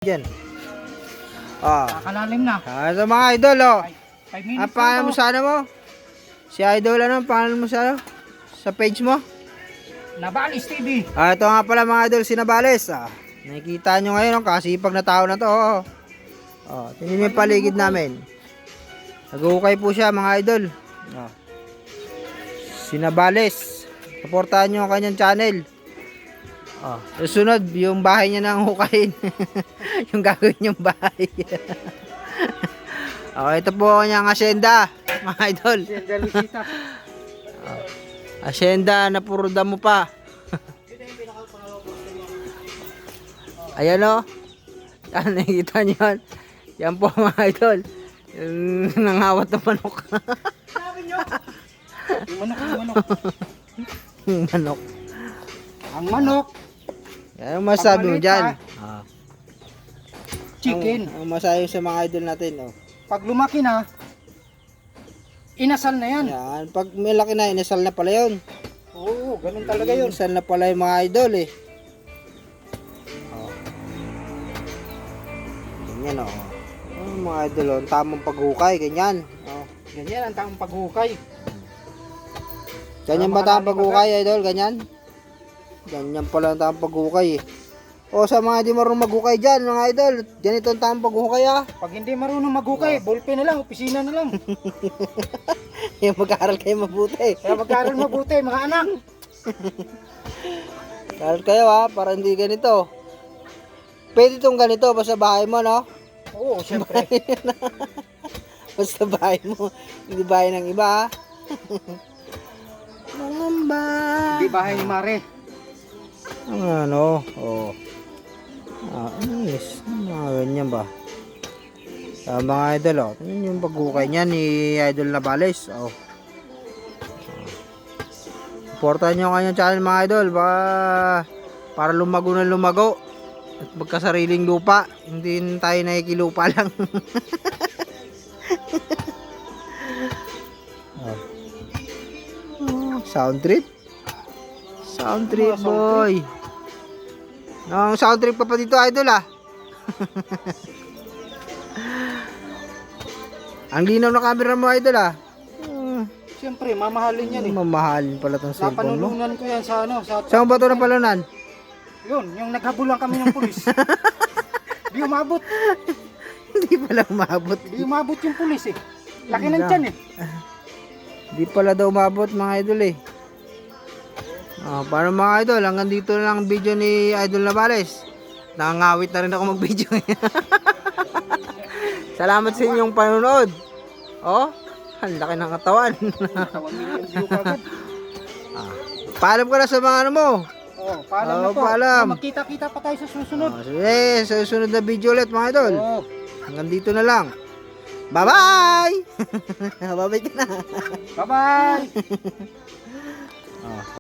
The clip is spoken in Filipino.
Diyan. Ah. Nakalalim na. Sa mga idol, oh. 5 minutes Ang pangalan mo sana mo? Si Idol, ano? Pangalan mo sa page mo? Nabales TV. Ito nga pala mga idol, si Nabales. Nakikita nyo ngayon, kasipag na tao na to. Tingnan mo yung paligid namin. Nag-uukay po siya mga idol. Si Nabales. Supportahan nyo ang kanyang channel. Susunod, yung bahay niya nang hukayin. Yung gagawin yung bahay. Ito po ang kanyang asyenda, mga idol. Asyenda na puro damo pa. Ayan o. Yan, nakikita nyo yan. Yan po mga idol. Yung nangawat na manok. Sabi nyo. Yung manok. Yung manok. Ang manok. Yan ang masabi mo dyan. Chicken. Ang masabi sa mga idol natin. Pag lumaki na, inasal na yan. Yan. Pag may laki na, inasal na pala yun. Oo, ganun talaga yun. Inasal na pala yung mga idol eh. Ganyan o. Mga idol o. Tamang paghukay. Ganyan. Ganyan ang tamang paghukay. Ganyan ba tamang paghukay idol? Ganyan? Ganyan pala ang tamang paghukay eh. Sa mga di marunong maghukay dyan mga idol, ganito ang tamang paghukay Pag hindi marunong maghukay, ballpen na lang, opisina na lang. Yung mag-aaral kayo mabuti. Kaya mag-aaral mabuti mga anak. Mag-aaral kayo para hindi ganito. Pwede itong ganito basta bahay mo, no? Oo, siyempre. Basta bahay mo, hindi bahay ng iba Mangamba. Hindi bahay ni Mare. Ano? Yes. Mga ganyan ba? Mga idol, tingnan yung paghukay niya ni Idol Nabales. Supportan nyo ang kanyang channel mga idol para lumago na lumago at magkasariling lupa, hindi tayo nakikilupa lang. Sound trip boy. Sound trip pa dito idol Ang linaw na camera mo idol Siyempre, mamahalin yan eh. Mamahalin pala tong cellphone mo. Napanulunan ko yan sa Saan ba ito napalunan? Yun, yung naghabulan kami ng pulis. Di umabot. Hindi pala umabot. Di umabot yung pulis eh. Laki ng tiyan eh. Di pala daw umabot mga idol eh. Para mga idol, hanggang dito na lang ang video ni Idol Nabales. Nakangawit na rin ako mag-video. Salamat sa inyong panonood. Ang laki ng katawan. Paalam ka na sa mga ano mo. Paalam na po. Paalam. Magkita-kita pa tayo sa susunod. Sige, sa susunod na video ulit mga idol. Hanggang dito na lang. Bye-bye! Bye-bye ka na. Bye-bye!